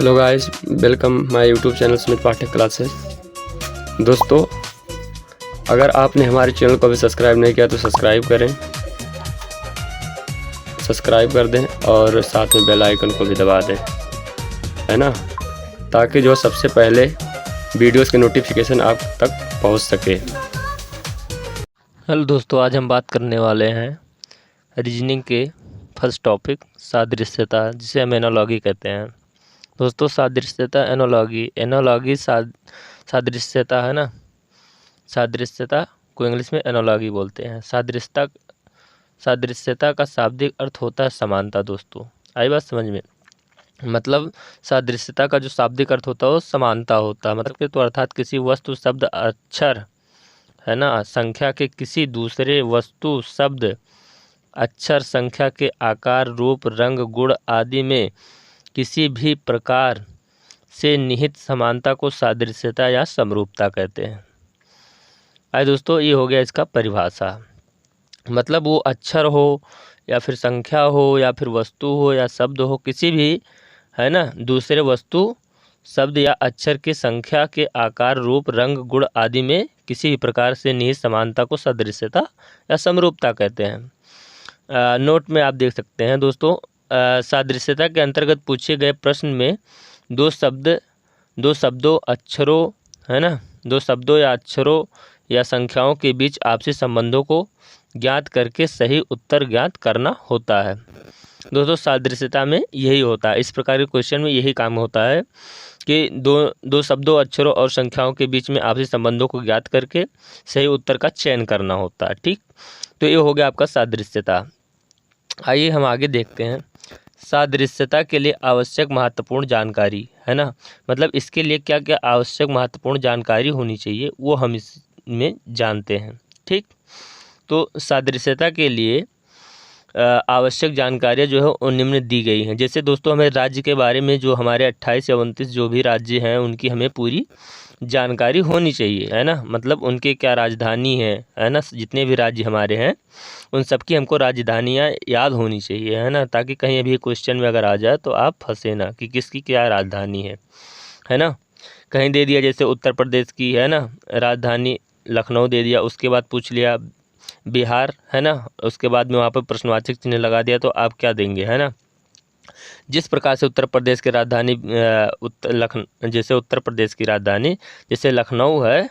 Hello guys, welcome my YouTube channel Smith Pathak classes. दोस्तों, अगर आपने हमारे चैनल को अभी सब्सक्राइब नहीं किया तो सब्सक्राइब कर दें और साथ में बेल आइकन को भी दबा दें, है ना, ताकि जो सबसे पहले वीडियोस के नोटिफिकेशन आप तक पहुंच सके। हेलो दोस्तों, आज हम बात करने वाले हैं रीजनिंग के फर्स्ट टॉपिक सादृश्यता, जिसे हम एनालॉजी कहते हैं। दोस्तों, सादृश्यता एनालॉगी सादृश्यता है ना, सादृश्यता को इंग्लिश में एनालॉगी बोलते हैं। सादृश्यता का शाब्दिक अर्थ होता है समानता। दोस्तों, आई बात समझ में? मतलब सादृश्यता का जो शाब्दिक अर्थ होता है वो समानता होता है। मतलब कि तो अर्थात किसी वस्तु, शब्द, अक्षर, है ना, संख्या के किसी दूसरे वस्तु, शब्द, अक्षर, संख्या के आकार, रूप, रंग, गुण आदि में किसी भी प्रकार से निहित समानता को सादृश्यता या समरूपता कहते हैं। आइए दोस्तों, ये हो गया इसका परिभाषा। मतलब वो अक्षर हो या फिर संख्या हो या फिर वस्तु हो या शब्द हो, किसी भी, है ना, दूसरे वस्तु, शब्द या अक्षर की संख्या के आकार, रूप, रंग, गुण आदि में किसी भी प्रकार से निहित समानता को सादृश्यता या समरूपता कहते हैं। नोट में आप देख सकते हैं दोस्तों, सादृश्यता के अंतर्गत पूछे गए प्रश्न में दो शब्दों, अक्षरों, है ना, दो शब्दों या अक्षरों या संख्याओं के बीच आपसी संबंधों को ज्ञात करके सही उत्तर ज्ञात करना होता है। दोस्तों, सादृश्यता में यही होता है, इस प्रकार के क्वेश्चन में यही काम होता है कि दो शब्दों, अक्षरों और संख्याओं के बीच में आपसी संबंधों को ज्ञात करके सही उत्तर का चयन करना होता है। ठीक, तो ये हो गया आपका सादृश्यता। आइए हम आगे देखते हैं। सादृश्यता के लिए आवश्यक महत्वपूर्ण जानकारी, है ना, मतलब इसके लिए क्या क्या आवश्यक महत्वपूर्ण जानकारी होनी चाहिए वो हम इसमें जानते हैं। ठीक, तो सादृश्यता के लिए आवश्यक जानकारियाँ जो है वो निम्न दी गई हैं। जैसे दोस्तों, हमें राज्य के बारे में, जो हमारे 28 या 29 जो भी राज्य हैं उनकी हमें पूरी जानकारी होनी चाहिए, है ना, मतलब उनके क्या राजधानी है ना, जितने भी राज्य हमारे हैं उन सब की हमको राजधानियाँ याद होनी चाहिए, है ना, ताकि कहीं अभी क्वेश्चन में अगर आ जाए तो आप फंसे ना कि किसकी क्या राजधानी है ना। कहीं दे दिया जैसे उत्तर प्रदेश की, है ना, राजधानी लखनऊ दे दिया, उसके बाद पूछ लिया बिहार, है ना, उसके बाद में वहाँ पर प्रश्नवाचक चिन्ह लगा दिया, तो आप क्या देंगे, है ना। जिस प्रकार से उत्तर प्रदेश की राजधानी जैसे उत्तर प्रदेश की राजधानी जैसे लखनऊ है,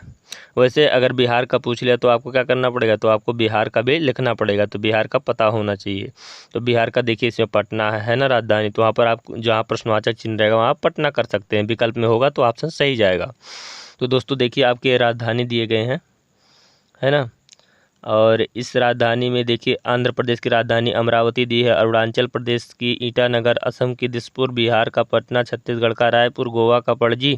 वैसे अगर बिहार का पूछ लिया तो आपको क्या करना पड़ेगा, तो आपको बिहार का भी लिखना पड़ेगा, तो बिहार का पता होना चाहिए। तो बिहार का देखिए इसमें पटना है ना राजधानी, तो वहाँ पर आप जहाँ प्रश्नवाचक चिन्ह रहेगा वहाँ आप पटना कर सकते हैं, विकल्प में होगा तो ऑप्शन सही जाएगा। तो दोस्तों देखिए, आपके राजधानी दिए गए हैं, है ना, और इस राजधानी में देखिए आंध्र प्रदेश की राजधानी अमरावती दी है, अरुणाचल प्रदेश की ईटानगर, असम की दिसपुर, बिहार का पटना, छत्तीसगढ़ का रायपुर, गोवा का पणजी,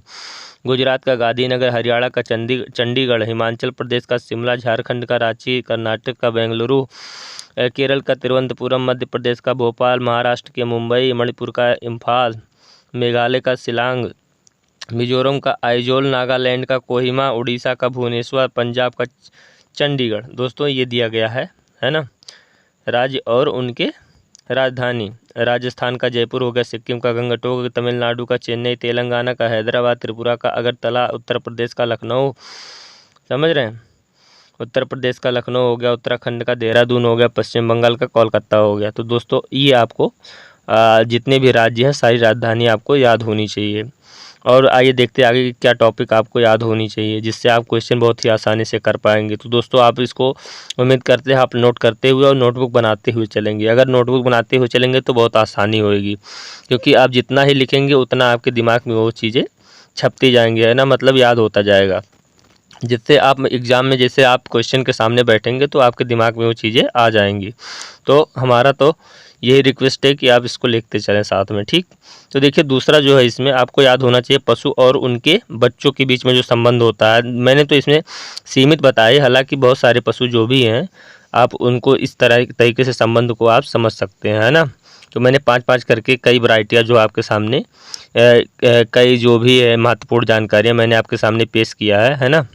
गुजरात का गांधीनगर, हरियाणा का चंडीगढ़, हिमाचल प्रदेश का शिमला, झारखंड का रांची, कर्नाटक का बेंगलुरु, केरल का तिरुवनंतपुरम, मध्य प्रदेश का भोपाल, महाराष्ट्र के मुंबई, मणिपुर का इम्फाल, मेघालय का शिलांग, मिजोरम का आइजोल, नागालैंड का कोहिमा, उड़ीसा का भुवनेश्वर, पंजाब का चंडीगढ़। दोस्तों, ये दिया गया है ना, राज्य और उनके राजधानी। राजस्थान का जयपुर हो गया, सिक्किम का गंगटोक, तमिलनाडु का चेन्नई, तेलंगाना का हैदराबाद, त्रिपुरा का अगरतला, उत्तर प्रदेश का लखनऊ, समझ रहे हैं, उत्तर प्रदेश का लखनऊ हो गया, उत्तराखंड का देहरादून हो गया, पश्चिम बंगाल का कोलकाता हो गया। तो दोस्तों, ये आपको जितने भी राज्य हैं सारी राजधानी आपको याद होनी चाहिए। और आइए देखते हैं आगे कि क्या टॉपिक आपको याद होनी चाहिए, जिससे आप क्वेश्चन बहुत ही आसानी से कर पाएंगे। तो दोस्तों, आप इसको उम्मीद करते हैं आप नोट करते हुए और नोटबुक बनाते हुए चलेंगे। अगर नोटबुक बनाते हुए चलेंगे तो बहुत आसानी होएगी, क्योंकि आप जितना ही लिखेंगे उतना आपके दिमाग में वो चीज़ें छपती जाएंगी, है ना, मतलब याद होता जाएगा, जिससे आप एग्ज़ाम में जैसे आप क्वेश्चन के सामने बैठेंगे तो आपके दिमाग में वो चीज़ें आ जाएंगी। तो हमारा तो यही रिक्वेस्ट है कि आप इसको लिखते चलें साथ में। ठीक, तो देखिए दूसरा जो है इसमें आपको याद होना चाहिए पशु और उनके बच्चों के बीच में जो संबंध होता है। मैंने तो इसमें सीमित बताए, हालांकि बहुत सारे पशु जो भी हैं आप उनको इस तरीके से संबंध को आप समझ सकते हैं, है ना। तो मैंने 5-5 करके कई वैरायटियाँ जो आपके सामने कई जो भी है महत्वपूर्ण जानकारियाँ मैंने आपके सामने पेश किया है ना,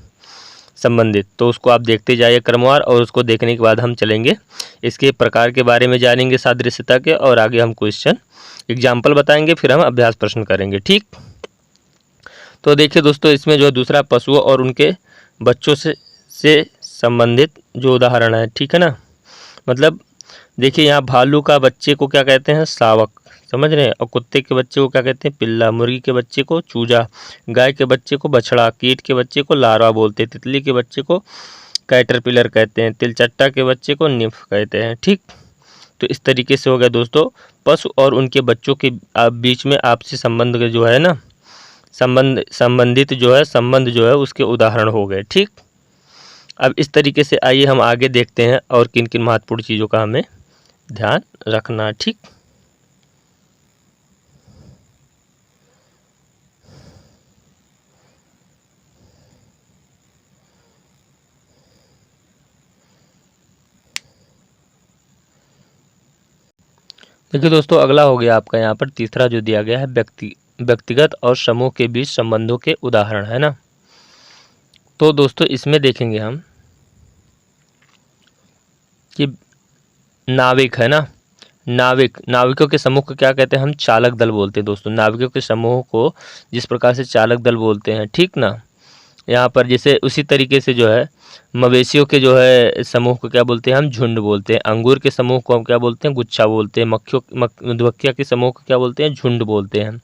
संबंधित। तो उसको आप देखते जाइए क्रमवार, और उसको देखने के बाद हम चलेंगे इसके प्रकार के बारे में जानेंगे सादृश्यता के, और आगे हम क्वेश्चन एग्जाम्पल बताएंगे, फिर हम अभ्यास प्रश्न करेंगे। ठीक, तो देखिए दोस्तों, इसमें जो है दूसरा पशुओं और उनके बच्चों से संबंधित जो उदाहरण है, ठीक है ना। मतलब देखिए यहाँ भालू का बच्चे को क्या कहते हैं, शावक, समझ रहे हैं। और कुत्ते के बच्चे को क्या कहते हैं, पिल्ला। मुर्गी के बच्चे को चूजा। गाय के बच्चे को बछड़ा। कीट के बच्चे को लार्वा बोलते हैं। तितली के बच्चे को कैटरपिलर कहते हैं। तिलचट्टा के बच्चे को निम्फ कहते हैं। ठीक, तो इस तरीके से हो गया दोस्तों पशु और उनके बच्चों के बीच में आपसी संबंध के जो है ना, संबंधित जो है संबंध जो है उसके उदाहरण हो गए। ठीक, अब इस तरीके से आइए हम आगे देखते हैं और किन किन महत्वपूर्ण चीज़ों का हमें ध्यान रखना। ठीक, देखिए दोस्तों, अगला हो गया आपका यहाँ पर तीसरा जो दिया गया है, व्यक्तिगत और समूह के बीच संबंधों के उदाहरण, है ना। तो दोस्तों इसमें देखेंगे हम कि नाविक, है ना, नाविकों के समूह को क्या कहते हैं, हम चालक दल बोलते हैं दोस्तों। नाविकों के समूह को जिस प्रकार से चालक दल बोलते हैं, ठीक ना। यहाँ पर जैसे उसी तरीके से जो है मवेशियों के जो है समूह को क्या बोलते हैं, हम झुंड बोलते हैं। अंगूर के समूह को हम क्या बोलते हैं, गुच्छा बोलते हैं। मधुमक्खियों के समूह को क्या बोलते हैं, झुंड बोलते हैं।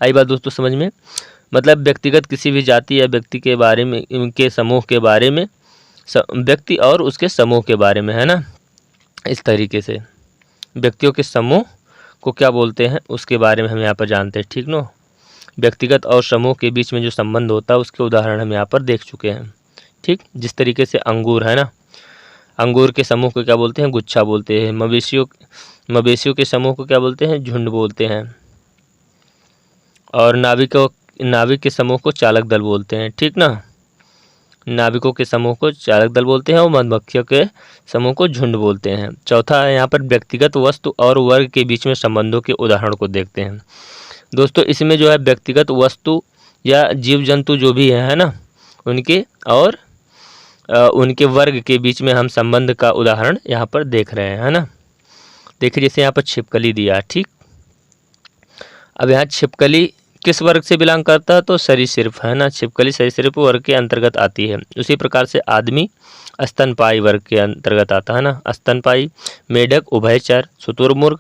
आई बात दोस्तों समझ में। मतलब व्यक्तिगत किसी भी जाति या व्यक्ति के बारे में, उनके समूह के बारे में, व्यक्ति और उसके समूह के बारे में, है ना। इस तरीके से व्यक्तियों के समूह को क्या बोलते हैं उसके बारे में हम यहाँ पर जानते हैं। ठीक नो, व्यक्तिगत और समूह के बीच में जो संबंध होता है उसके उदाहरण हम यहाँ पर देख चुके हैं। ठीक, जिस तरीके से अंगूर, है ना, अंगूर के समूह को क्या बोलते हैं, गुच्छा बोलते हैं। मवेशियों के समूह को क्या बोलते हैं, झुंड बोलते हैं। और नाविक के समूह को चालक दल बोलते हैं। ठीक ना, नाविकों के समूह को चालक दल बोलते हैं और मधुमक्खियों के समूह को झुंड बोलते हैं। चौथा है यहाँ पर व्यक्तिगत वस्तु और वर्ग के बीच में संबंधों के उदाहरण को देखते हैं। दोस्तों इसमें जो है व्यक्तिगत वस्तु या जीव जंतु जो भी है ना, उनके और उनके वर्ग के बीच में हम संबंध का उदाहरण यहाँ पर देख रहे हैं, है ना। देखिए जैसे यहाँ पर छिपकली दिया। ठीक, अब यहाँ छिपकली किस वर्ग से बिलोंग करता है, तो सरीसृप, है ना। छिपकली सरीसृप वर्ग के अंतर्गत आती है। उसी प्रकार से आदमी स्तनपायी वर्ग के अंतर्गत आता है ना। स्तनपायी, मेढक उभयचर, शुतुरमुर्ग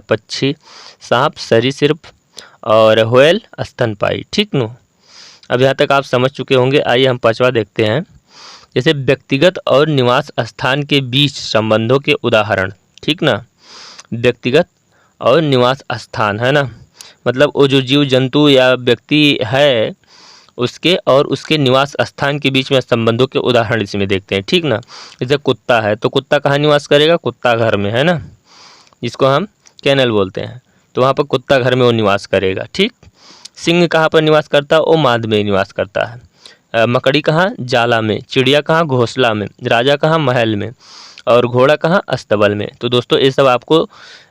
पक्षी, सांप सरीसृप और व्हेल स्तनपायी। ठीक नो, अब यहाँ तक आप समझ चुके होंगे। आइए हम पांचवा देखते हैं। जैसे व्यक्तिगत और निवास स्थान के बीच संबंधों के उदाहरण। ठीक ना, व्यक्तिगत और निवास स्थान, है ना, मतलब वो जो जीव जंतु या व्यक्ति है उसके और उसके निवास स्थान के बीच में संबंधों के उदाहरण इसमें देखते हैं। ठीक ना, जैसे कुत्ता है तो कुत्ता कहाँ निवास करेगा, कुत्ता घर में, है ना, जिसको हम कैनल बोलते हैं। तो वहाँ पर कुत्ता घर में वो निवास करेगा। ठीक, सिंह कहाँ पर निवास करता है, वो माद में निवास करता है। मकड़ी कहाँ, जाला में। चिड़िया कहाँ, घोंसला में। राजा कहाँ, महल में। और घोड़ा कहाँ, अस्तबल में। तो दोस्तों ये सब आपको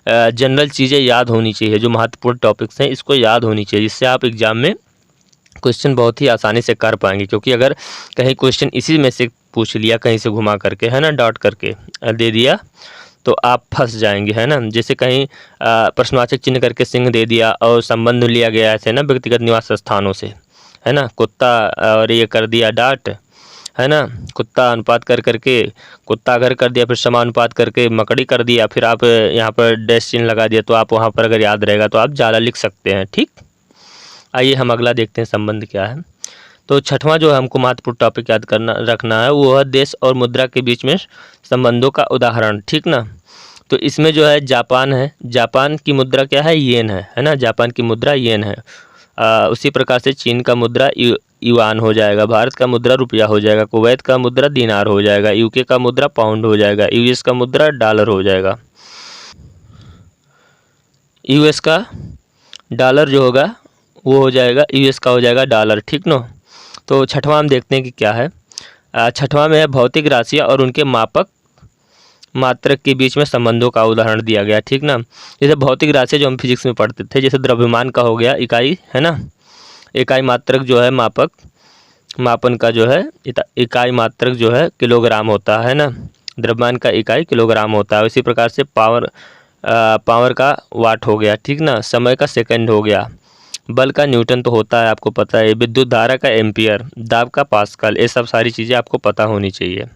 जनरल चीज़ें याद होनी चाहिए, जो महत्वपूर्ण टॉपिक्स हैं इसको याद होनी चाहिए, जिससे आप एग्जाम में क्वेश्चन बहुत ही आसानी से कर पाएंगे। क्योंकि अगर कहीं क्वेश्चन इसी में से पूछ लिया, कहीं से घुमा करके, है ना, डॉट करके दे दिया, तो आप फंस जाएंगे, है ना। जैसे कहीं प्रश्नवाचक चिन्ह करके सिंह दे दिया और संबंध लिया गया ऐसे ना व्यक्तिगत निवास स्थानों से, है ना, कुत्ता और ये कर दिया डाट, है ना, कुत्ता अनुपात कर करके कुत्ता घर कर दिया, फिर समानुपात करके मकड़ी कर दिया, फिर आप यहाँ पर डैश चिन्ह लगा दिया, तो आप वहाँ पर अगर याद रहेगा तो आप जाला लिख सकते हैं। ठीक, आइए हम अगला देखते हैं संबंध क्या है। तो छठवां जो हमको महत्वपूर्ण टॉपिक याद रखना है वो है देश और मुद्रा के बीच में संबंधों का उदाहरण। ठीक ना, तो इसमें जो है जापान है, जापान की मुद्रा क्या है, येन है ना, जापान की मुद्रा येन है। उसी प्रकार से चीन का मुद्रा युआन हो जाएगा, भारत का मुद्रा रुपया हो जाएगा, कुवैत का मुद्रा दिनार हो जाएगा, यूके का मुद्रा पाउंड हो जाएगा, यूएस का मुद्रा डॉलर हो जाएगा। यूएस का डॉलर जो होगा वो हो जाएगा, यूएस का हो जाएगा डॉलर। ठीक नो, तो छठवां हम देखते हैं कि क्या है। छठवां में है भौतिक राशियाँ और उनके मापक मात्रक के बीच में संबंधों का उदाहरण दिया गया। ठीक ना, जैसे भौतिक राशि जो हम फिजिक्स में पढ़ते थे, जैसे द्रव्यमान का हो गया इकाई, है ना, इकाई मात्रक जो है मापक मापन का जो है इकाई मात्रक जो है किलोग्राम होता है ना, द्रव्यमान का इकाई किलोग्राम होता है। इसी प्रकार से पावर का वाट हो गया, ठीक ना, समय का सेकंड हो गया, बल का न्यूटन तो होता है आपको पता है, विद्युत धारा का एम्पियर, दाब का पास्कल, ये सब सारी चीज़ें आपको पता होनी चाहिए।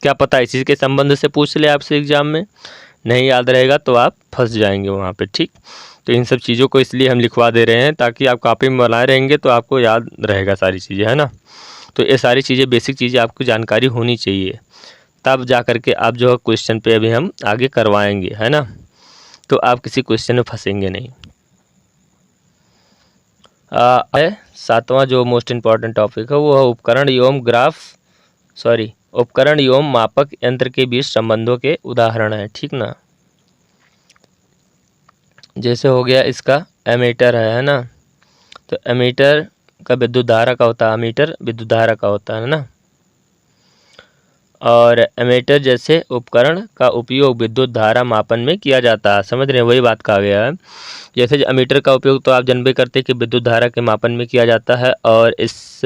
क्या पता इसी के संबंध से पूछ ले आपसे एग्जाम में, नहीं याद रहेगा तो आप फंस जाएंगे वहाँ पे, ठीक। तो इन सब चीज़ों को इसलिए हम लिखवा दे रहे हैं ताकि आप कॉपी में बनाए रहेंगे तो आपको याद रहेगा सारी चीज़ें, है ना। तो ये सारी चीज़ें बेसिक चीज़ें आपको जानकारी होनी चाहिए, तब जा कर के आप जो है क्वेश्चन पे अभी हम आगे करवाएंगे, है ना। तो आप किसी क्वेश्चन में फंसेंगे नहीं। है 7वां जो मोस्ट इम्पॉर्टेंट टॉपिक है वो है उपकरण एवं मापक यंत्र के बीच संबंधों के उदाहरण है, ठीक ना। जैसे हो गया इसका एमीटर है ना, तो एमीटर का विद्युत धारा का होता है, अमीटर विद्युत धारा का होता है ना। और एमीटर जैसे उपकरण का उपयोग विद्युत धारा मापन में किया जाता है, समझ रहे हैं, वही बात कहा गया है। जैसे एमीटर का उपयोग तो आप जानबे करते हैं कि विद्युत धारा के मापन में किया जाता है, और इस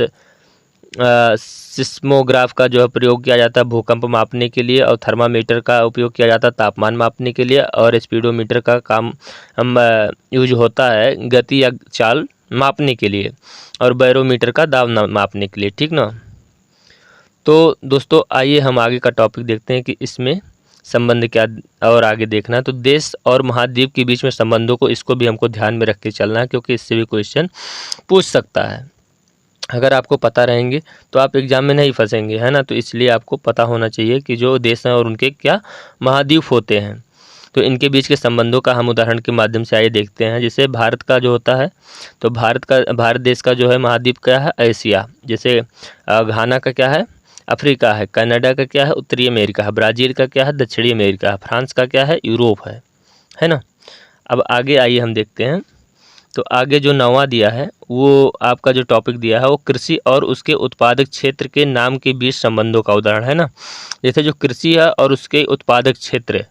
सिस्मोग्राफ का जो है प्रयोग किया जाता है भूकंप मापने के लिए, और थर्मामीटर का उपयोग किया जाता है तापमान मापने के लिए, और स्पीडोमीटर का काम यूज होता है गति या चाल मापने के लिए, और बैरोमीटर का दाब मापने के लिए, ठीक ना। तो दोस्तों आइए हम आगे का टॉपिक देखते हैं कि इसमें संबंध क्या, और आगे देखना है तो देश और महाद्वीप के बीच में संबंधों को, इसको भी हमको ध्यान में रख के चलना है, क्योंकि इससे भी क्वेश्चन पूछ सकता है। अगर आपको पता रहेंगे तो आप एग्जाम में नहीं फंसेंगे, है ना। तो इसलिए आपको पता होना चाहिए कि जो देश हैं और उनके क्या महाद्वीप होते हैं, तो इनके बीच के संबंधों का हम उदाहरण के माध्यम से आइए देखते हैं। जैसे भारत का जो होता है, तो भारत देश का जो है महाद्वीप क्या है, एशिया। जैसे घाना का क्या है, अफ्रीका है। कनाडा का क्या है, उत्तरी अमेरिका है। ब्राज़ील का क्या है, दक्षिणी अमेरिका है। फ्रांस का क्या है, यूरोप है ना। अब आगे आइए हम देखते हैं। तो आगे जो 9वां दिया है वो आपका जो टॉपिक दिया है वो कृषि और उसके उत्पादक क्षेत्र के नाम के बीच संबंधों का उदाहरण है ना। जैसे जो कृषि है और उसके उत्पादक क्षेत्र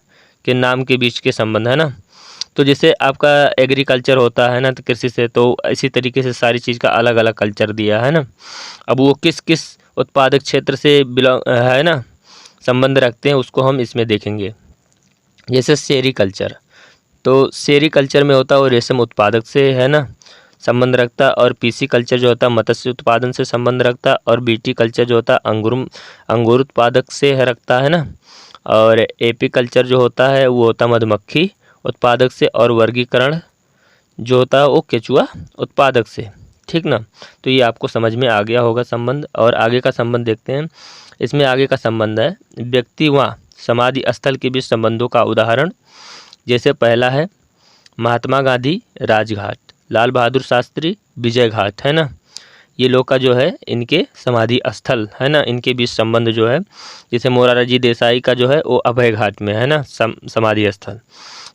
के नाम के बीच के संबंध है ना। तो जैसे आपका एग्रीकल्चर होता है ना, तो कृषि से, तो इसी तरीके से सारी चीज़ का अलग अलग कल्चर दिया है ना। अब वो किस किस उत्पादक क्षेत्र से बिलोंग है ना, संबंध रखते हैं, उसको हम इसमें देखेंगे। जैसे सेरीकल्चर, तो सेरीकल्चर में होता है वो रेशम उत्पादक से है ना संबंध रखता है, और पीसी कल्चर जो होता है मत्स्य उत्पादन से संबंध रखता है, और बीटी कल्चर जो होता है अंगूर उत्पादक से रखता है ना, और एपी कल्चर जो होता है वो होता है मधुमक्खी उत्पादक से, और वर्गीकरण जो होता है वो केचुआ उत्पादक से, ठीक ना। तो ये आपको समझ में आ गया होगा संबंध। और आगे का संबंध देखते हैं। इसमें आगे का संबंध है व्यक्ति व समाधि स्थल के बीच संबंधों का उदाहरण। जैसे पहला है महात्मा गांधी राजघाट, लाल बहादुर शास्त्री विजय घाट, है ना। ये लोग का जो है इनके समाधि स्थल है ना, इनके बीच संबंध जो है। जैसे मोरारजी देसाई का जो है वो अभय घाट में है ना समाधि स्थल।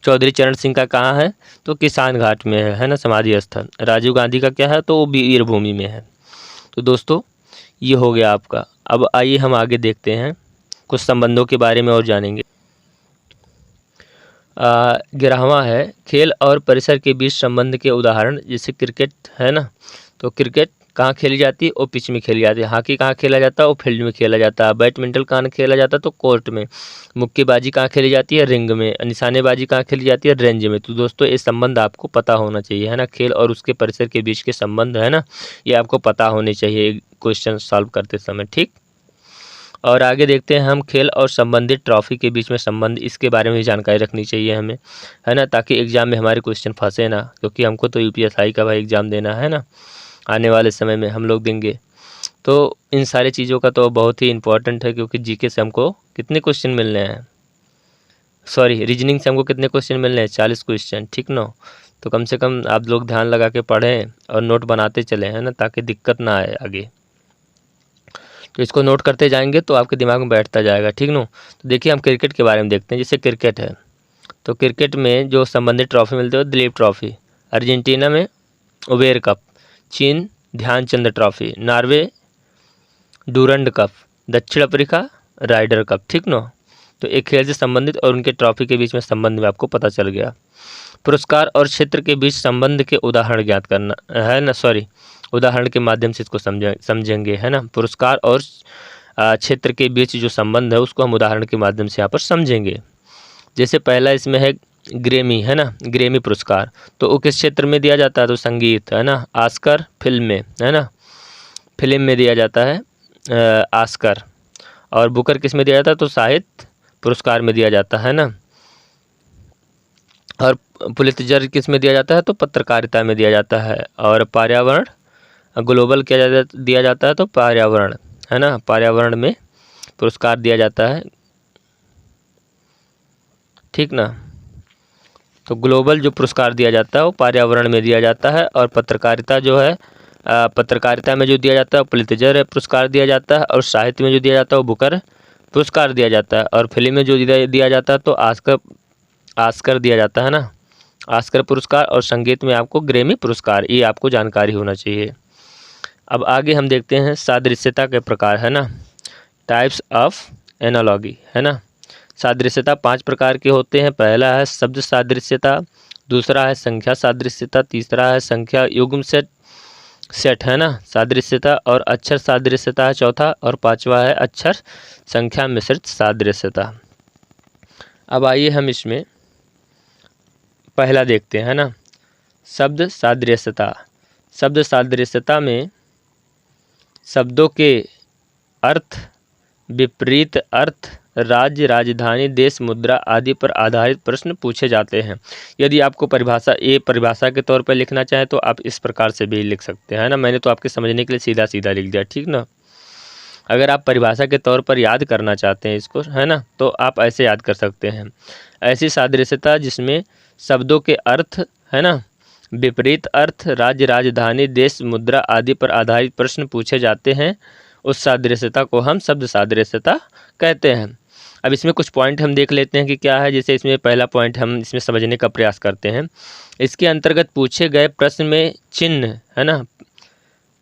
चौधरी चरण सिंह का कहाँ है, तो किसान घाट में है ना समाधि स्थल। राजीव गांधी का क्या है, तो वो वीर भूमि में है। तो दोस्तों ये हो गया आपका। अब आइए हम आगे देखते हैं, कुछ संबंधों के बारे में और जानेंगे। 11वां है खेल और परिसर के बीच संबंध के उदाहरण। जैसे क्रिकेट है ना, तो क्रिकेट कहाँ खेली जाती है, वो पिच में खेली जाती है। हॉकी कहाँ खेला जाता है, वो फील्ड में खेला जाता है। बैडमिंटन कहाँ खेला जाता है, तो कोर्ट में। मुक्केबाजी कहाँ खेली जाती है, रिंग में। निशानेबाजी कहाँ खेली जाती है, रेंज में। तो दोस्तों ये संबंध आपको पता होना चाहिए, है ना। खेल और उसके परिसर के बीच के संबंध है ना, ये आपको पता होने चाहिए क्वेश्चन सॉल्व करते समय, ठीक। और आगे देखते हैं हम खेल और संबंधित ट्रॉफी के बीच में संबंध, इसके बारे में भी जानकारी रखनी चाहिए हमें, है ना, ताकि एग्जाम में हमारे क्वेश्चन फंसे ना, क्योंकि हमको तो यूपीएससी का भाई एग्ज़ाम देना है ना, आने वाले समय में हम लोग देंगे। तो इन सारी चीज़ों का तो बहुत ही इम्पोर्टेंट है, क्योंकि जीके से हमको कितने क्वेश्चन मिलने हैं, सॉरी रीजनिंग से हमको कितने क्वेश्चन मिलने हैं, 40 क्वेश्चन, ठीक ना। तो कम से कम आप लोग ध्यान लगा के पढ़ें और नोट बनाते चलें, है ना, ताकि दिक्कत ना आए आगे। तो इसको नोट करते जाएंगे तो आपके दिमाग में बैठता जाएगा, ठीक ना। तो देखिए हम क्रिकेट के बारे में देखते हैं। जैसे क्रिकेट है, तो क्रिकेट में जो संबंधित ट्रॉफी मिलती है दिलीप ट्रॉफी, अर्जेंटीना में उबेर कप, चीन Dhyanchand trophy, Norway Durand cup, दक्षिण अफ्रीका राइडर कप, ठीक ना। तो एक खेल से संबंधित और उनके ट्रॉफी के बीच में संबंध में आपको पता चल गया। पुरस्कार और क्षेत्र के बीच संबंध के उदाहरण ज्ञात करना है ना, सॉरी उदाहरण के माध्यम से इसको समझेंगे, है ना। पुरस्कार और क्षेत्र के बीच जो संबंध है उसको हम उदाहरण के माध्यम से यहाँ पर समझेंगे। जैसे पहला इसमें है ग्रेमी, है ना, ग्रेमी पुरस्कार। तो वो किस क्षेत्र में दिया जाता है? तो संगीत, है ना। ऑस्कर फिल्म में, है ना, फिल्म में दिया जाता है ऑस्कर। और बुकर किस में दिया जाता है? तो साहित्य पुरस्कार में दिया जाता है ना। और पुलित्जर किस में दिया जाता है? तो पत्रकारिता में दिया जाता है। और पर्यावरण ग्लोबल क्या दिया जाता है? तो पर्यावरण, है ना, पर्यावरण में पुरस्कार दिया जाता है, ठीक ना। तो ग्लोबल जो पुरस्कार दिया जाता है वो पर्यावरण में दिया जाता है। और पत्रकारिता जो है पत्रकारिता में जो दिया जाता है पुलित्जर पुरस्कार दिया जाता है। और साहित्य में जो दिया जाता है वो बुकर पुरस्कार दिया जाता है। और फिल्म में जो दिया जाता है तो ऑस्कर दिया जाता है ना, ऑस्कर पुरस्कार। और संगीत में आपको ग्रैमी पुरस्कार, ये आपको जानकारी होना चाहिए। अब आगे हम देखते हैं सादृश्यता के प्रकार, है ना, टाइप्स ऑफ एनालॉगी, है ना। सादृश्यता 5 प्रकार के होते हैं। पहला है शब्द सादृश्यता, दूसरा है संख्या सादृश्यता, तीसरा है संख्या युग्म सेट, है ना, सादृश्यता। और अक्षर सादृश्यता है चौथा। और पांचवा है अक्षर संख्या मिश्रित सादृश्यता। अब आइए हम इसमें पहला देखते हैं, है ना, शब्द सादृश्यता। शब्द सादृश्यता में शब्दों के अर्थ, विपरीत अर्थ, राज्य, राजधानी, देश, मुद्रा आदि पर आधारित प्रश्न पूछे जाते हैं। यदि आपको परिभाषा के तौर पर लिखना चाहें तो आप इस प्रकार से भी लिख सकते हैं, है ना। मैंने तो आपके समझने के लिए सीधा सीधा लिख दिया, ठीक ना। अगर आप परिभाषा के तौर पर याद करना चाहते हैं इसको, है ना, तो आप ऐसे याद कर सकते हैं। ऐसी सादृश्यता जिसमें शब्दों के अर्थ, है ना, विपरीत अर्थ, राज्य, राजधानी, देश, मुद्रा आदि पर आधारित प्रश्न पूछे जाते हैं, उस सादृश्यता को हम शब्द सादृश्यता कहते हैं। अब इसमें कुछ पॉइंट हम देख लेते हैं कि क्या है। जैसे इसमें पहला पॉइंट हम इसमें समझने का प्रयास करते हैं। इसके अंतर्गत पूछे गए प्रश्न में चिन्ह, है ना,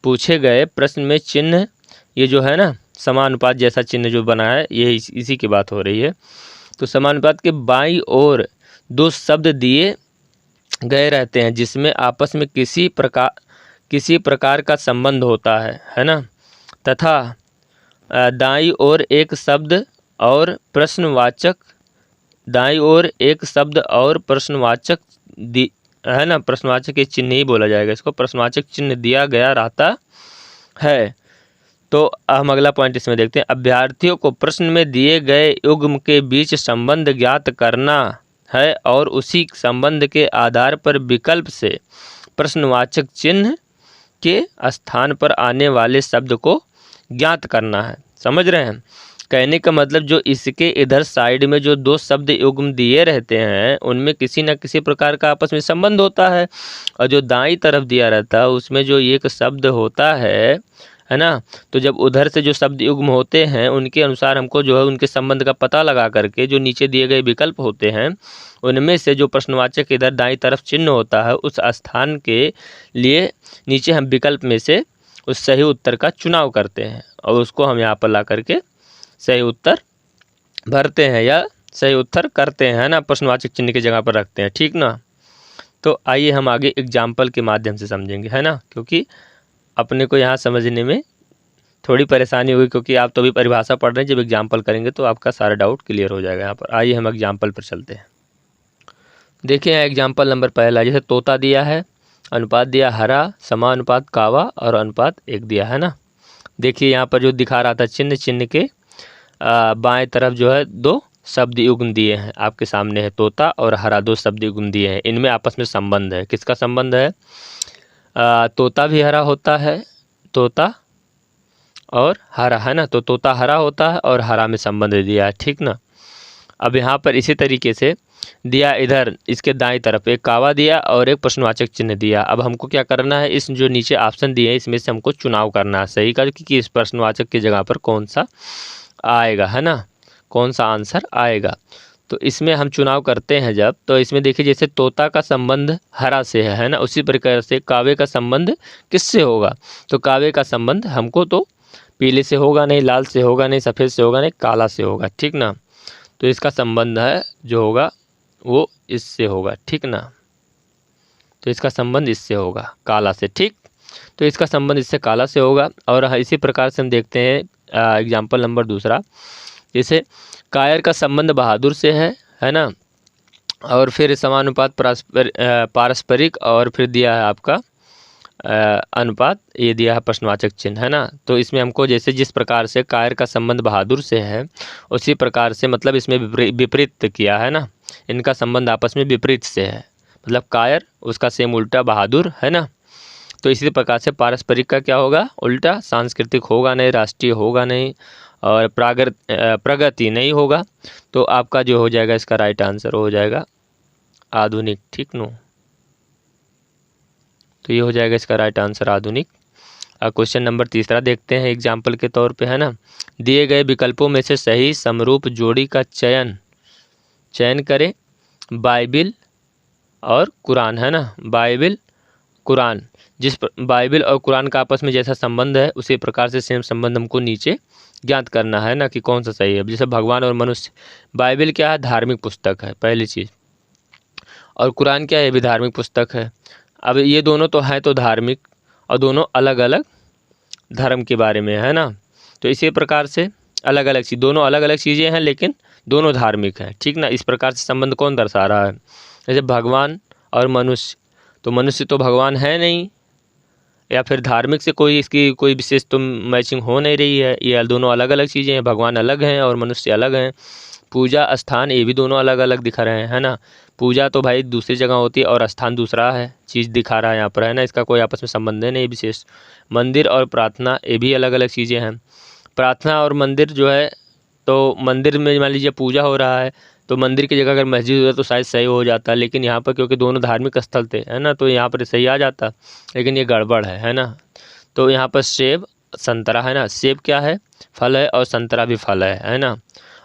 पूछे गए प्रश्न में चिन्ह, ये जो है ना समानुपात जैसा चिन्ह जो बना है, ये इसी की बात हो रही है। तो समानुपात के बाईं ओर 2 शब्द दिए गए रहते हैं जिसमें आपस में किसी प्रकार का संबंध होता है ना, तथा दाईं ओर एक शब्द और प्रश्नवाचक, दाईं ओर एक शब्द और प्रश्नवाचक है ना, प्रश्नवाचक के चिन्ह ही बोला जाएगा इसको, प्रश्नवाचक चिन्ह दिया गया रहता है। तो हम अगला पॉइंट इसमें देखते हैं। अभ्यर्थियों को प्रश्न में दिए गए युग्म के बीच संबंध ज्ञात करना है और उसी संबंध के आधार पर विकल्प से प्रश्नवाचक चिन्ह के स्थान पर आने वाले शब्द को ज्ञात करना है। समझ रहे हैं? कहने का मतलब जो इसके इधर साइड में जो 2 शब्द युग्म दिए रहते हैं उनमें किसी न किसी प्रकार का आपस में संबंध होता है। और जो दाईं तरफ दिया रहता है उसमें जो एक शब्द होता है ना, तो जब उधर से जो शब्द युग्म होते हैं उनके अनुसार हमको जो है उनके संबंध का पता लगा करके जो नीचे दिए गए विकल्प होते हैं उनमें से जो प्रश्नवाचक इधर दाईं तरफ चिन्ह होता है उस स्थान के लिए नीचे हम विकल्प में से उस सही उत्तर का चुनाव करते हैं और उसको हम यहाँ पर ला करके सही उत्तर भरते हैं या सही उत्तर करते हैं, है ना, प्रश्नवाचक चिन्ह की जगह पर रखते हैं, ठीक ना। तो आइए हम आगे एग्जाम्पल के माध्यम से समझेंगे, है ना, क्योंकि अपने को यहाँ समझने में थोड़ी परेशानी होगी क्योंकि आप तो अभी परिभाषा पढ़ रहे हैं। जब एग्जाम्पल करेंगे तो आपका सारा डाउट क्लियर हो जाएगा यहाँ पर। आइए हम एग्जाम्पल पर चलते हैं। देखिए यहाँ एग्जाम्पल नंबर पहला, जैसे तोता दिया है, अनुपात दिया हरा, समानुपात कावा और अनुपात 1 दिया है ना। देखिए यहाँ पर जो दिखा रहा था चिन्ह के बाएं तरफ जो है 2 शब्द युग्म दिए हैं, आपके सामने है तोता और हरा, 2 शब्द युग्म दिए हैं। इनमें आपस में संबंध है। किसका संबंध है? तोता भी हरा होता है, तोता और हरा, है ना, तो तोता हरा होता है और हरा में संबंध दिया है, ठीक ना। अब यहाँ पर इसी तरीके से दिया, इधर इसके दाईं तरफ एक कावा दिया और एक प्रश्नवाचक चिन्ह दिया। अब हमको क्या करना है, इस जो नीचे ऑप्शन दिए हैं इसमें से हमको चुनाव करना है सही का कि इस प्रश्नवाचक की जगह पर कौन सा आएगा, है ना, कौन सा आंसर आएगा। तो इसमें हम चुनाव करते हैं जब, तो इसमें देखिए जैसे तोता का संबंध हरा से है ना, उसी प्रकार से कावे का संबंध किससे होगा? तो कावे का संबंध हमको तो पीले से होगा नहीं, लाल से होगा नहीं, सफ़ेद से होगा नहीं, काला से होगा, ठीक ना। तो इसका संबंध है जो होगा वो इससे होगा, ठीक ना। तो इसका संबंध इससे होगा, काला से, ठीक। तो इसका संबंध इससे काला से होगा। और इसी प्रकार से हम देखते हैं एग्जाम्पल नंबर दूसरा, जैसे कायर का संबंध बहादुर से है ना, और फिर समानुपात पारस्परिक, और फिर दिया है आपका अनुपात, ये दिया है प्रश्नवाचक चिन्ह, है ना। तो इसमें हमको जैसे जिस प्रकार से कायर का संबंध बहादुर से है, उसी प्रकार से मतलब इसमें विपरीत किया है ना, इनका संबंध आपस में विपरीत से है। मतलब कायर उसका सेम उल्टा बहादुर, है ना। तो इसी प्रकार से पारस्परिक का क्या होगा, उल्टा, सांस्कृतिक होगा नहीं, राष्ट्रीय होगा नहीं, और प्रगति नहीं होगा। तो आपका जो हो जाएगा इसका राइट आंसर हो जाएगा आधुनिक, ठीक नो। तो ये हो जाएगा इसका राइट आंसर आधुनिक। क्वेश्चन नंबर 3 देखते हैं एग्जाम्पल के तौर पे, है ना। दिए गए विकल्पों में से सही समरूप जोड़ी का चयन करें। बाइबिल और कुरान, है ना। बाइबिल कुरान, बाइबिल और कुरान का आपस में जैसा संबंध है उसी प्रकार से सेम संबंध हमको नीचे ज्ञात करना है ना, कि कौन सा सही है। जैसे भगवान और मनुष्य, बाइबिल क्या है, धार्मिक पुस्तक है पहली चीज़, और कुरान क्या है, ये भी धार्मिक पुस्तक है। अब ये दोनों तो हैं तो धार्मिक, और दोनों अलग अलग धर्म के बारे में, है ना। तो इसी प्रकार से अलग अलग चीज़, दोनों अलग अलग चीज़ें हैं लेकिन दोनों धार्मिक हैं, ठीक ना। इस प्रकार से संबंध कौन दर्शा रहा है, जैसे भगवान और मनुष्य, तो मनुष्य तो भगवान है नहीं, या फिर धार्मिक से कोई इसकी कोई विशेष तो मैचिंग हो नहीं रही है। ये दोनों अलग अलग चीज़ें हैं, भगवान अलग हैं और मनुष्य अलग हैं। पूजा स्थान, ये भी दोनों अलग अलग दिखा रहे हैं, है ना। पूजा तो भाई दूसरी जगह होती है और स्थान दूसरा है, चीज़ दिखा रहा है यहाँ पर, है ना। इसका कोई आपस में संबंध नहीं विशेष। मंदिर और प्रार्थना, ये भी अलग अलग चीज़ें हैं। प्रार्थना और मंदिर जो है, तो मंदिर में मान लीजिए पूजा हो रहा है, तो मंदिर की जगह अगर मस्जिद हो तो शायद सही हो जाता, लेकिन यहाँ पर क्योंकि दोनों धार्मिक स्थल थे, है ना, तो यहाँ पर सही आ जाता, लेकिन ये गड़बड़ है ना। तो यहाँ पर सेब संतरा, है ना। सेब क्या है, फल है, और संतरा भी फल है ना।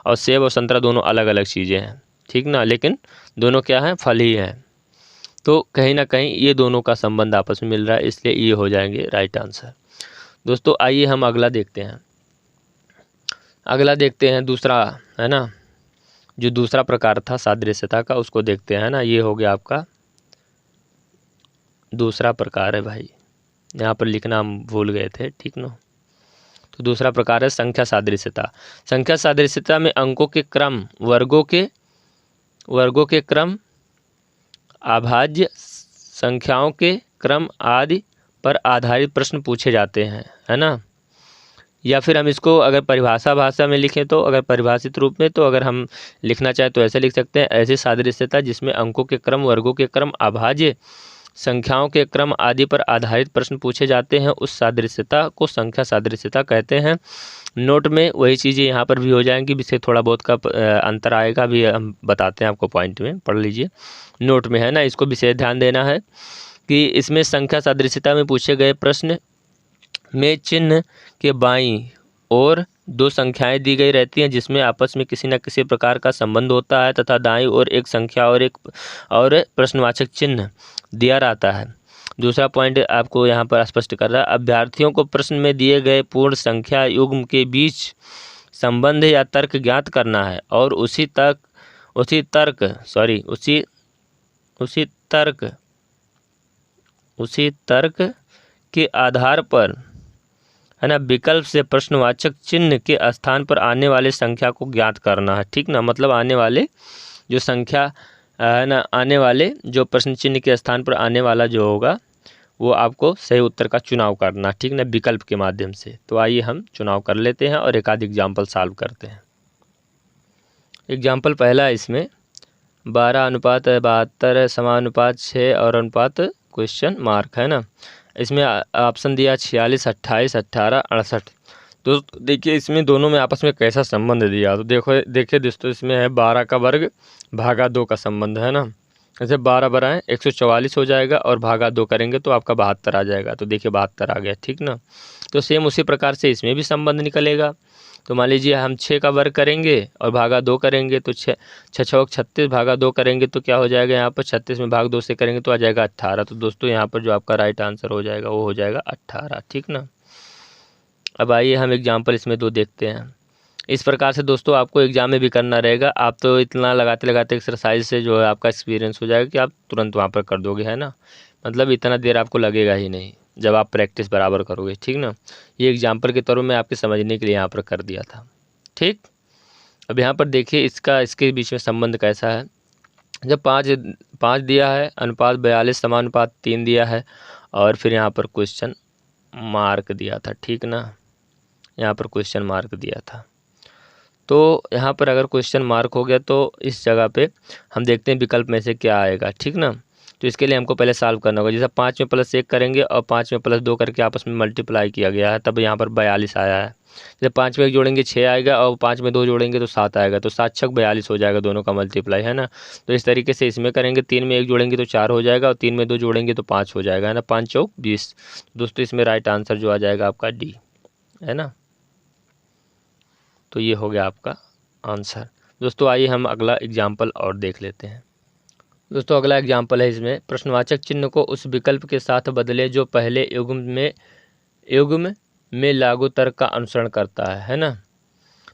और सेब और संतरा दोनों अलग अलग चीज़ें हैं, ठीक ना, लेकिन दोनों क्या हैं, फल ही हैं। तो कहीं ना कहीं ये दोनों का संबंध आपस में मिल रहा है, इसलिए ये हो जाएंगे राइट आंसर। दोस्तों आइए हम अगला देखते हैं। अगला देखते हैं दूसरा, है ना, जो दूसरा प्रकार था सादृश्यता का, उसको देखते हैं ना। ये हो गया आपका दूसरा प्रकार है भाई, यहाँ पर लिखना हम भूल गए थे, ठीक ना। तो दूसरा प्रकार है संख्या सादृश्यता। संख्या सादृश्यता में अंकों के क्रम, वर्गों के क्रम, अभाज्य संख्याओं के क्रम आदि पर आधारित प्रश्न पूछे जाते हैं, है ना। या फिर हम इसको अगर परिभाषा भाषा में लिखें, तो अगर परिभाषित रूप में, तो अगर हम लिखना चाहें तो ऐसे लिख सकते हैं, ऐसी सादृश्यता जिसमें अंकों के क्रम, वर्गों के क्रम, अभाज्य संख्याओं के क्रम आदि पर आधारित प्रश्न पूछे जाते हैं, उस सादृश्यता को संख्या सादृश्यता कहते हैं। नोट में वही चीज़ें यहाँ पर भी हो जाएंगी, जिससे थोड़ा बहुत का अंतर आएगा, भी हम बताते हैं आपको, पॉइंट में पढ़ लीजिए नोट में, है ना। इसको विशेष ध्यान देना है कि इसमें संख्या सादृश्यता में पूछे गए प्रश्न में चिन्ह के बाईं ओर दो संख्याएं दी गई रहती हैं, जिसमें आपस में किसी न किसी प्रकार का संबंध होता है, तथा दाईं ओर एक संख्या और एक प्रश्नवाचक चिन्ह दिया रहता है। दूसरा पॉइंट आपको यहाँ पर स्पष्ट कर रहा है, अभ्यर्थियों को प्रश्न में दिए गए पूर्ण संख्या युग्म के बीच संबंध या तर्क ज्ञात करना है, और उसी तर्क के आधार पर, है ना, विकल्प से प्रश्नवाचक चिन्ह के स्थान पर आने वाले संख्या को ज्ञात करना है, ठीक ना। मतलब आने वाले जो संख्या, है ना, आने वाले जो प्रश्न चिन्ह के स्थान पर आने वाला जो होगा, वो आपको सही उत्तर का चुनाव करना, ठीक ना, विकल्प के माध्यम से। तो आइए हम चुनाव कर लेते हैं और एक आध एग्जाम्पल सॉल्व करते हैं। एग्जाम्पल पहला है इसमें 12:72 समानुपात 6 और अनुपात क्वेश्चन मार्क, है ना। इसमें ऑप्शन दिया 46, 28, 18, 68। तो देखिए इसमें दोनों में आपस में कैसा संबंध दिया, तो देखिए दोस्तों, इसमें है 12 का वर्ग भागा 2 का संबंध, है ना। जैसे 12 बढ़ाएं 144 हो जाएगा, और भागा 2 करेंगे तो आपका 72 आ जाएगा। तो देखिए 72 आ गया, ठीक ना। तो सेम उसी प्रकार से इसमें भी संबंध निकलेगा। तो मान लीजिए हम 6 का वर्ग करेंगे और भागा 2 करेंगे, तो 6 36 भागा 2 करेंगे तो क्या हो जाएगा, यहाँ पर 36 में भाग 2 से करेंगे तो आ जाएगा 18। तो दोस्तों यहाँ पर जो आपका राइट आंसर हो जाएगा वो हो जाएगा 18, ठीक ना। अब आइए हम एग्जाम्पल इसमें 2 देखते हैं। इस प्रकार से दोस्तों आपको एग्जाम में भी करना रहेगा। आप तो इतना लगाते लगाते एक्सरसाइज से जो है आपका एक्सपीरियंस हो जाएगा कि आप तुरंत वहाँ पर कर दोगे, है ना। मतलब इतना देर आपको लगेगा ही नहीं जब आप प्रैक्टिस बराबर करोगे, ठीक ना। ये एग्जाम्पल के तौर में आपके समझने के लिए यहाँ पर कर दिया था, ठीक। अब यहाँ पर देखिए इसके बीच में संबंध कैसा है। जब 5 दिया है, अनुपात 42 समानुपात 3 दिया है, और फिर यहाँ पर क्वेश्चन मार्क दिया था, ठीक ना, यहाँ पर क्वेश्चन मार्क दिया था। तो यहाँ पर अगर क्वेश्चन मार्क हो गया तो इस जगह पे हम देखते हैं विकल्प में से क्या आएगा, ठीक ना। तो इसके लिए हमको पहले सॉल्व करना होगा। जैसे 5 में +1 करेंगे और 5 में +2 करके आपस में मल्टीप्लाई किया गया है, तब यहाँ पर 42 आया है। जैसे 5 में 1 जोड़ेंगे 6 आएगा, और 5 में 2 जोड़ेंगे तो 7 आएगा, तो 7 छक 42 हो जाएगा, दोनों का मल्टीप्लाई, है ना। तो इस तरीके से इसमें करेंगे, 3 में 1 जोड़ेंगे तो 4 हो जाएगा, और 3 में 2 जोड़ेंगे तो 5 हो जाएगा, है ना। 5 चौक 20। दोस्तों इसमें राइट आंसर जो आ जाएगा आपका डी, है ना। तो ये हो गया आपका आंसर। दोस्तों आइए हम अगला एग्जाम्पल और देख लेते हैं। दोस्तों अगला एग्जाम्पल है, इसमें प्रश्नवाचक चिन्ह को उस विकल्प के साथ बदले जो पहले युग्म में लागू तर्क का अनुसरण करता है ना।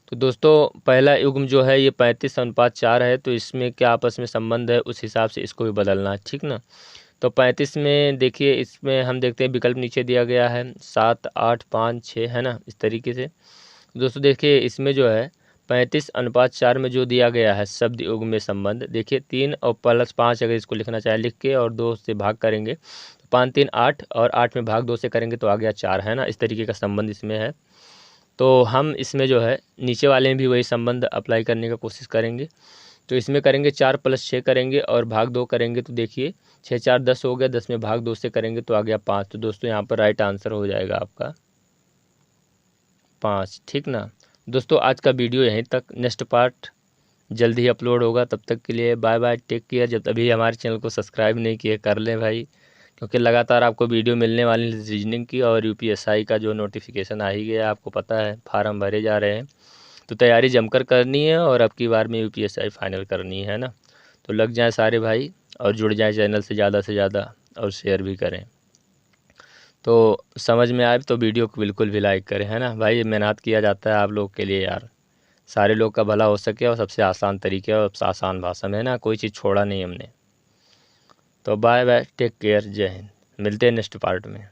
तो दोस्तों पहला युग्म जो है ये 35:4 है, तो इसमें क्या आपस में संबंध है, उस हिसाब से इसको भी बदलना है, ठीक ना। तो 35 में देखिए, इसमें हम देखते हैं विकल्प नीचे दिया गया है 7, 8, 5, 6, है ना, इस तरीके से। दोस्तों देखिए इसमें जो है 35:4 में जो दिया गया है शब्द युग्म में संबंध, देखिए 3 और +5 अगर इसको लिखना चाहे लिख के और 2 से भाग करेंगे तो 5 3 8, और 8 में भाग 2 से करेंगे तो आ गया 4, है ना। इस तरीके का संबंध इसमें है। तो हम इसमें जो है नीचे वाले में भी वही संबंध अप्लाई करने का कोशिश करेंगे। तो इसमें करेंगे 4 + 6 करेंगे और भाग 2 करेंगे, तो देखिए 6 4 10 हो गया, 10 में भाग 2 से करेंगे तो आ गया 5। तो दोस्तों यहाँ पर राइट आंसर हो जाएगा आपका 5, ठीक ना। दोस्तों आज का वीडियो यहीं तक, नेक्स्ट पार्ट जल्द ही अपलोड होगा। तब तक के लिए बाय बाय, टेक केयर। जब अभी हमारे चैनल को सब्सक्राइब नहीं किए कर लें भाई, क्योंकि लगातार आपको वीडियो मिलने वाली रीजनिंग की, और यूपीएसआई का जो नोटिफिकेशन आ ही गया, आपको पता है फार्म भरे जा रहे हैं। तो तैयारी जमकर करनी है, और अब की बार में यूपीएसआई फाइनल करनी है ना। तो लग जाएँ सारे भाई, और जुड़ जाएँ चैनल से ज़्यादा, और शेयर भी करें। तो समझ में आए तो वीडियो को बिल्कुल भी लाइक करें, है ना भाई। मेहनत किया जाता है आप लोग के लिए यार, सारे लोग का भला हो सके, और सबसे आसान तरीके और आसान भाषा में, है ना, कोई चीज़ छोड़ा नहीं हमने। तो बाय बाय, टेक केयर, जय हिंद। मिलते हैं नेक्स्ट पार्ट में।